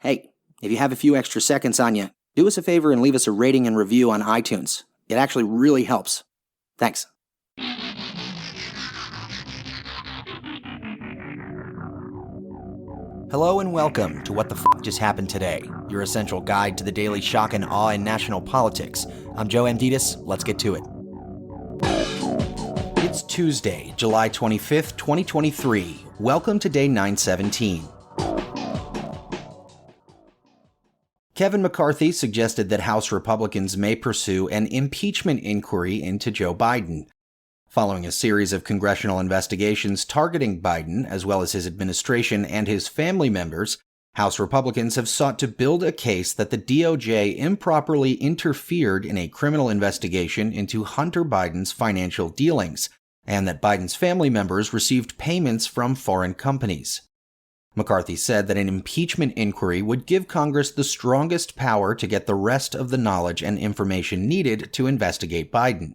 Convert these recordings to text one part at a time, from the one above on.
Hey, if you have a few extra seconds on you, do us a favor and leave us a rating and review on iTunes. It actually really helps. Thanks. Hello and welcome to What the F*** Just Happened Today, your essential guide to the daily shock and awe in national politics. I'm Joe Amditis. Let's get to it. It's Tuesday, July 25th, 2023. Welcome to day 917. Kevin McCarthy suggested that House Republicans may pursue an impeachment inquiry into Joe Biden. Following a series of congressional investigations targeting Biden, as well as his administration and his family members, House Republicans have sought to build a case that the DOJ improperly interfered in a criminal investigation into Hunter Biden's financial dealings, and that Biden's family members received payments from foreign companies. McCarthy said that an impeachment inquiry would give Congress the strongest power to get the rest of the knowledge and information needed to investigate Biden.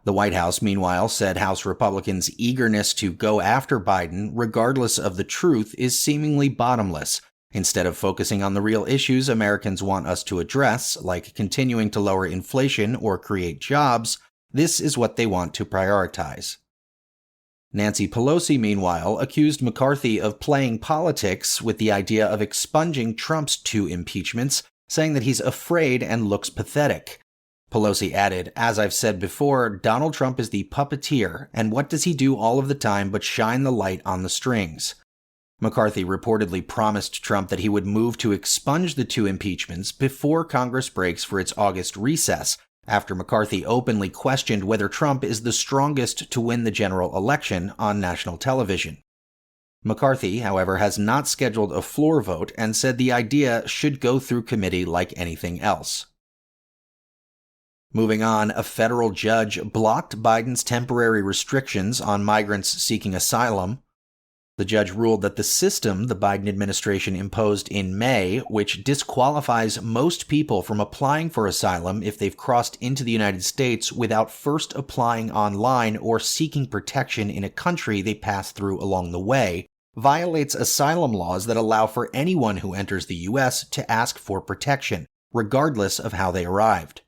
The White House, meanwhile, said House Republicans' eagerness to go after Biden, regardless of the truth, is seemingly bottomless. Instead of focusing on the real issues Americans want us to address, like continuing to lower inflation or create jobs, this is what they want to prioritize. Nancy Pelosi, meanwhile, accused McCarthy of playing politics with the idea of expunging Trump's 2 impeachments, saying that he's afraid and looks pathetic. Pelosi added, "As I've said before, Donald Trump is the puppeteer, and what does he do all of the time but shine the light on the strings?" McCarthy reportedly promised Trump that he would move to expunge the 2 impeachments before Congress breaks for its August recess, after McCarthy openly questioned whether Trump is the strongest to win the general election on national television. McCarthy, however, has not scheduled a floor vote and said the idea should go through committee like anything else. Moving on, a federal judge blocked Biden's temporary restrictions on migrants seeking asylum. The judge ruled that the system the Biden administration imposed in May, which disqualifies most people from applying for asylum if they've crossed into the United States without first applying online or seeking protection in a country they pass through along the way, violates asylum laws that allow for anyone who enters the U.S. to ask for protection, regardless of how they arrived.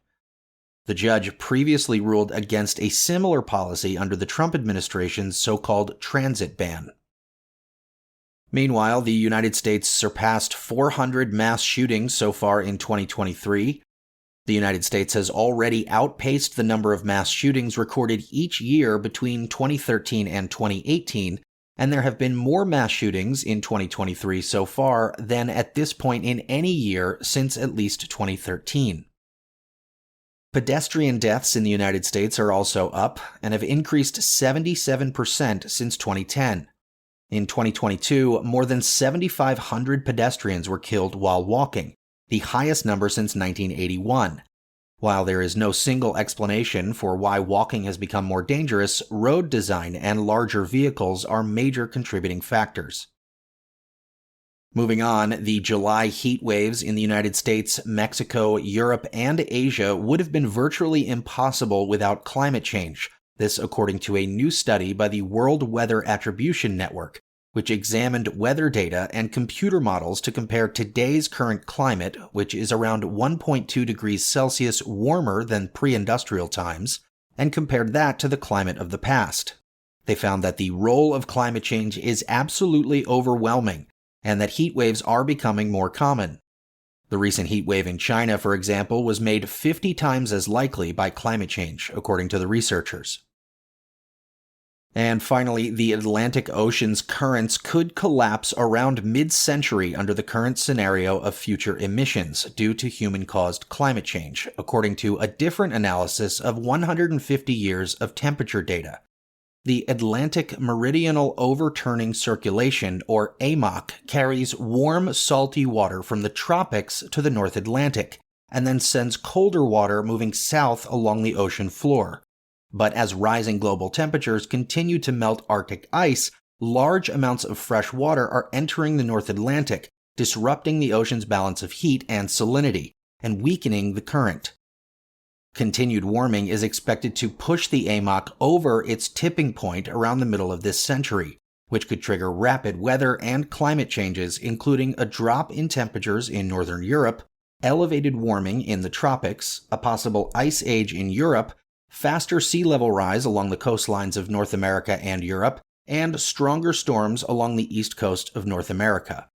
The judge previously ruled against a similar policy under the Trump administration's so-called transit ban. Meanwhile, the United States surpassed 400 mass shootings so far in 2023. The United States has already outpaced the number of mass shootings recorded each year between 2013 and 2018, and there have been more mass shootings in 2023 so far than at this point in any year since at least 2013. Pedestrian deaths in the United States are also up and have increased 77% since 2010. In 2022, more than 7,500 pedestrians were killed while walking, the highest number since 1981. While there is no single explanation for why walking has become more dangerous, road design and larger vehicles are major contributing factors. Moving on, the July heat waves in the United States, Mexico, Europe, and Asia would have been virtually impossible without climate change. This according to a new study by the World Weather Attribution Network, which examined weather data and computer models to compare today's current climate, which is around 1.2 degrees Celsius warmer than pre-industrial times, and compared that to the climate of the past. They found that the role of climate change is absolutely overwhelming, and that heat waves are becoming more common. The recent heat wave in China, for example, was made 50 times as likely by climate change, according to the researchers. And finally, the Atlantic Ocean's currents could collapse around mid-century under the current scenario of future emissions due to human-caused climate change, according to a different analysis of 150 years of temperature data. The Atlantic Meridional Overturning Circulation, or AMOC, carries warm, salty water from the tropics to the North Atlantic, and then sends colder water moving south along the ocean floor. But as rising global temperatures continue to melt Arctic ice, large amounts of fresh water are entering the North Atlantic, disrupting the ocean's balance of heat and salinity, and weakening the current. Continued warming is expected to push the AMOC over its tipping point around the middle of this century, which could trigger rapid weather and climate changes, including a drop in temperatures in northern Europe, elevated warming in the tropics, a possible ice age in Europe, faster sea level rise along the coastlines of North America and Europe, and stronger storms along the east coast of North America.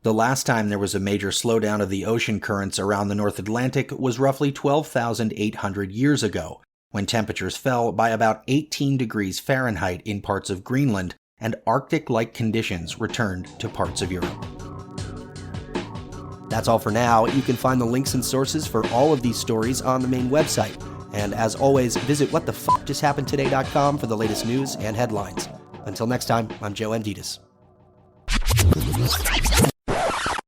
The last time there was a major slowdown of the ocean currents around the North Atlantic was roughly 12,800 years ago, when temperatures fell by about 18 degrees Fahrenheit in parts of Greenland and Arctic-like conditions returned to parts of Europe. That's all for now. You can find the links and sources for all of these stories on the main website. And as always, visit whatthefjusthappenedtoday.com for the latest news and headlines. Until next time, I'm Joe Amditis.